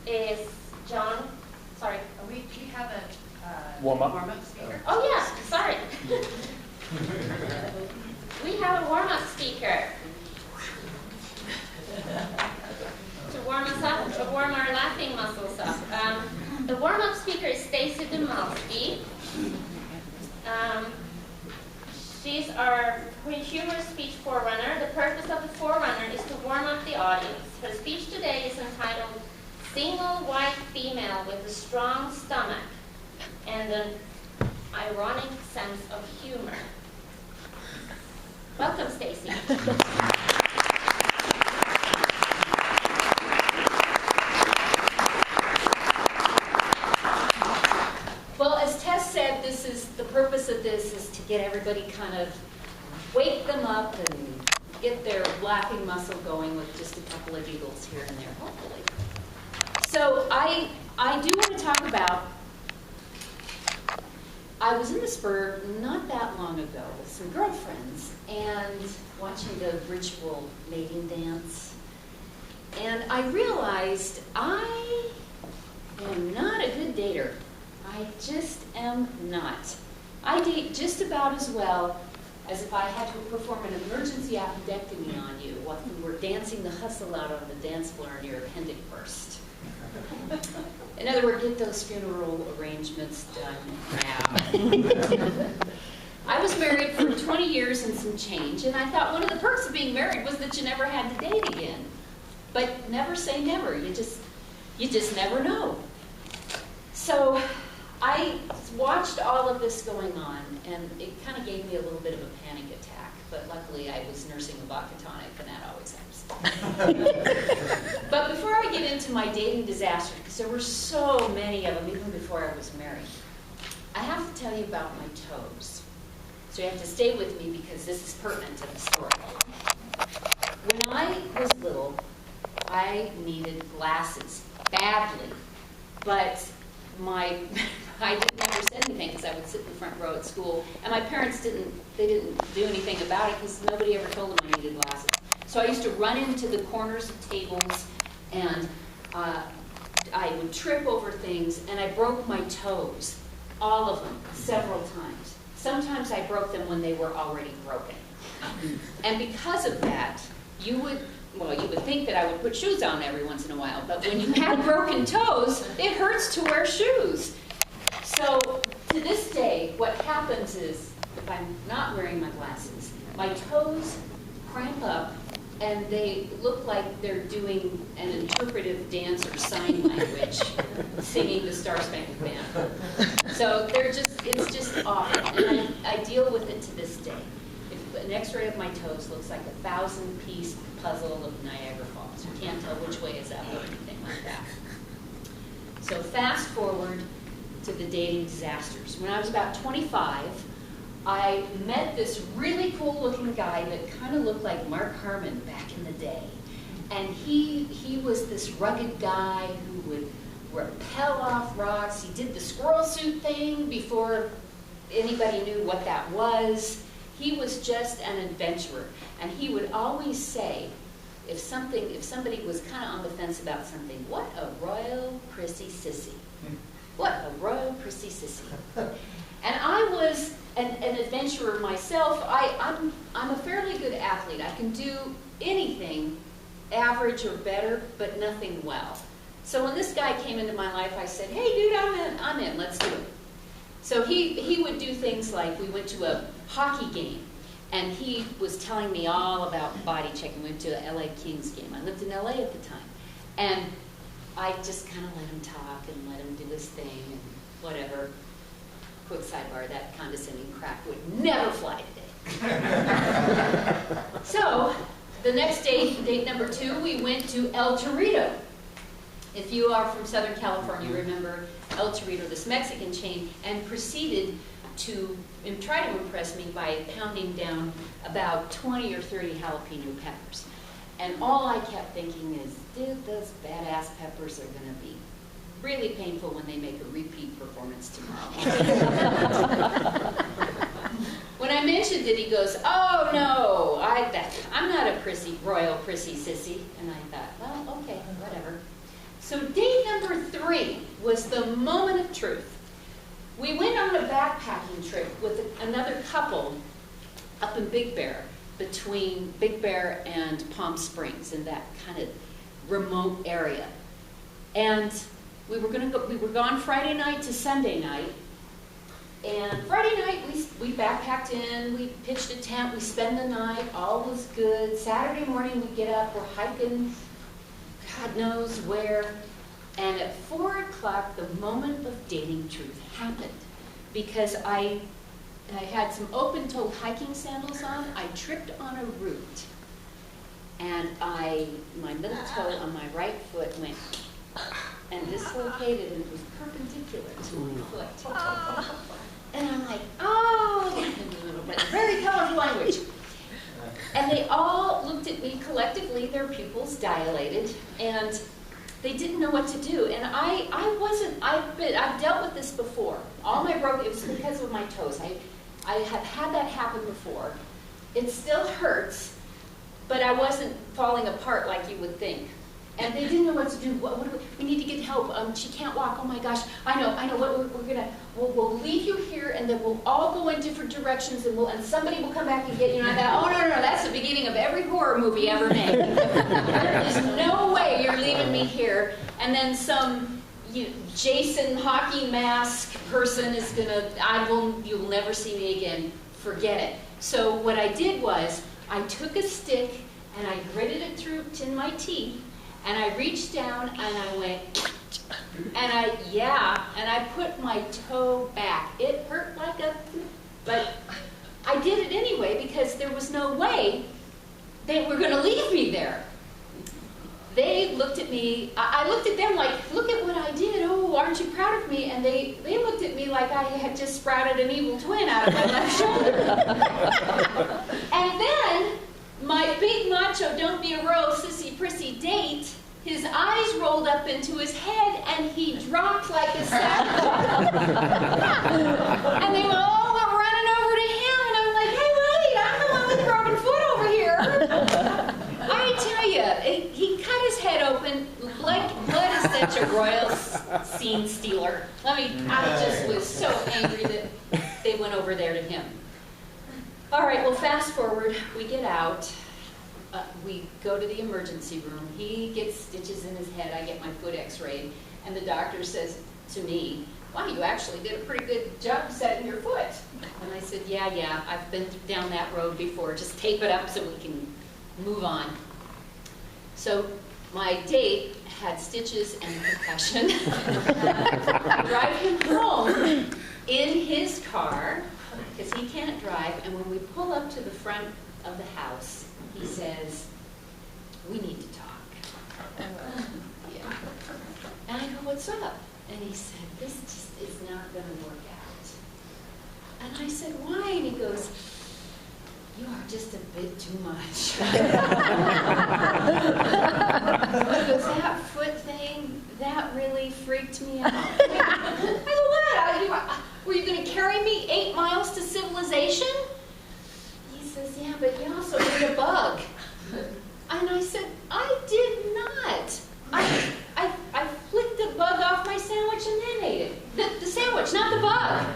is John. Sorry. Do you have a warm-up speaker? Oh yeah, sorry. We have a warm-up speaker to warm us up, to warm our laughing muscles up. The warm-up speaker is Stacy Dymalski. She's our humorous speech forerunner. The purpose of the forerunner is to warm up the audience. Her speech today is entitled "Single White Female with a Strong Stomach and an Ironic Sense of Humor." Welcome, Stacy. Well, as Tess said, the purpose of this is to get everybody kind of wake them up and get their laughing muscle going with just a couple of giggles here and there, hopefully. So I do want to talk about, I was in the Spur not that long ago with some girlfriends and watching the ritual mating dance. And I realized I am not a good dater. I just am not. I date just about as well as if I had to perform an emergency appendectomy on you while we were dancing the hustle out on the dance floor and your appendix burst. In other words, get those funeral arrangements done now. I was married for 20 years and some change, and I thought one of the perks of being married was that you never had to date again. But never say never. You just never know. So I watched all of this going on, and it kind of gave me a little bit of a panic attack. But luckily, I was nursing a vodka tonic, and that always helps. But before I get into my dating disaster, because there were so many of them even before I was married, I have to tell you about my toes. So you have to stay with me because this is pertinent to the story. When I was little, I needed glasses badly, but I didn't never say anything because I would sit in the front row at school, and my parents didn't do anything about it because nobody ever told them I needed glasses. So I used to run into the corners of tables, and I would trip over things, and I broke my toes, all of them, several times. Sometimes I broke them when they were already broken. And because of that, you would think that I would put shoes on every once in a while, but when you have broken toes, it hurts to wear shoes. So to this day, what happens is, if I'm not wearing my glasses, my toes cramp up, and they look like they're doing an interpretive dance or sign language, singing the Star Spangled Banner. So it's just awful, and I deal with it to this day. An x-ray of my toes looks like a 1,000-piece puzzle of Niagara Falls. You can't tell which way is up or anything like that. So fast forward to the dating disasters. When I was about 25, I met this really cool-looking guy that kind of looked like Mark Harmon back in the day. And he was this rugged guy who would rappel off rocks. He did the squirrel suit thing before anybody knew what that was. He was just an adventurer, and he would always say, if somebody was kind of on the fence about something, "What a royal prissy sissy! What a royal prissy sissy!" And I was an adventurer myself. I'm a fairly good athlete. I can do anything, average or better, but nothing well. So when this guy came into my life, I said, "Hey, dude, I'm in. Let's do it." So he would do things like, we went to a hockey game, and he was telling me all about body checking. We went to an LA Kings game. I lived in LA at the time. And I just kind of let him talk and let him do his thing and whatever. Quick sidebar, that condescending crap would never fly today. So the next day, date number 2, we went to El Torito. If you are from Southern California, you remember El Torito, this Mexican chain, and proceeded to try to impress me by pounding down about 20 or 30 jalapeno peppers. And all I kept thinking is, dude, those badass peppers are going to be really painful when they make a repeat performance tomorrow. When I mentioned it, he goes, "Oh, no, I'm not a royal prissy sissy." And I thought, well, okay, whatever. So date number 3 was the moment of truth. We went on a backpacking trip with another couple up in Big Bear, between Big Bear and Palm Springs, in that kind of remote area. And we were gone Friday night to Sunday night. And Friday night, we backpacked in, we pitched a tent, we spent the night, all was good. Saturday morning, we get up, we're hiking, God knows where. And at 4 o'clock, the moment of dating truth happened. Because I had some open-toed hiking sandals on, I tripped on a root. And my middle toe on my right foot went and dislocated, and it was perpendicular to my foot. And I'm like, oh, but very colorful language. And they all looked at me collectively, their pupils dilated, and they didn't know what to do. And I've dealt with this before. All my it was because of my toes. I have had that happen before. It still hurts, but I wasn't falling apart like you would think. And they didn't know what to do. We need to get help. She can't walk. Oh my gosh. I know. We'll leave you here, and then we'll all go in different directions, and somebody will come back and get you. And I thought, oh no, that's the beginning of every horror movie ever made. There is no way you're leaving me here. And then some Jason hockey mask person is gonna. You'll never see me again. Forget it. So what I did was I took a stick and I gritted it through in my teeth. And I reached down and I went, and I put my toe back. It hurt but I did it anyway because there was no way they were going to leave me there. They looked at me, I looked at them like, look at what I did. Oh, aren't you proud of me? And they looked at me like I had just sprouted an evil twin out of my left shoulder. And then my big macho, don't be a royal sissy prissy date, his eyes rolled up into his head and he dropped like a sack. And they all went running over to him, and I'm like, hey wait, I'm the one with the broken foot over here. I tell you, he cut his head open. Blood is such a royal scene stealer. I just was so angry that they went over there to him. All right, well, fast forward, we get out. We go to the emergency room. He gets stitches in his head. I get my foot x-rayed. And the doctor says to me, wow, you actually did a pretty good job setting your foot. And I said, yeah, I've been down that road before. Just tape it up so we can move on. So my date had stitches and concussion. I drive him home in his car, because he can't drive, and when we pull up to the front of the house, he says, we need to talk. Yeah. And I go, what's up? And he said, this just is not going to work out. And I said, why? And he goes, you are just a bit too much. Because that foot thing, that really freaked me out. I go, what? Were you going to carry me 8 miles to civilization? He says, yeah, but you also ate a bug. And I said, I did not. I flicked the bug off my sandwich and then ate it. The sandwich, not the bug.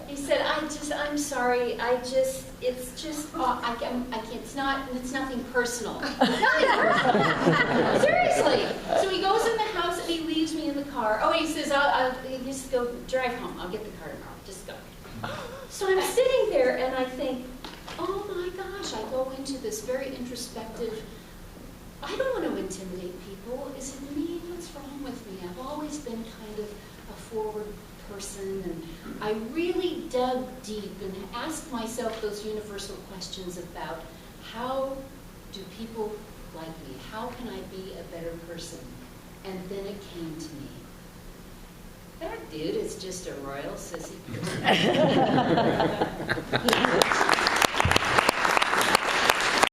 He said, I'm sorry, it's just, I can't, it's nothing personal. Nothing personal. Seriously. So he goes in the house and he leaves me in the car. Oh, he says, I'll just go drive home. I'll get the car tomorrow. Just go. So I'm sitting there and I think, oh my gosh, I go into this very introspective, I don't want to intimidate people. Is it me? What's wrong with me? I've always been kind of a forward person, and I really dug deep and asked myself those universal questions about how do people like me? How can I be a better person? And then it came to me. That dude is just a royal sissy person.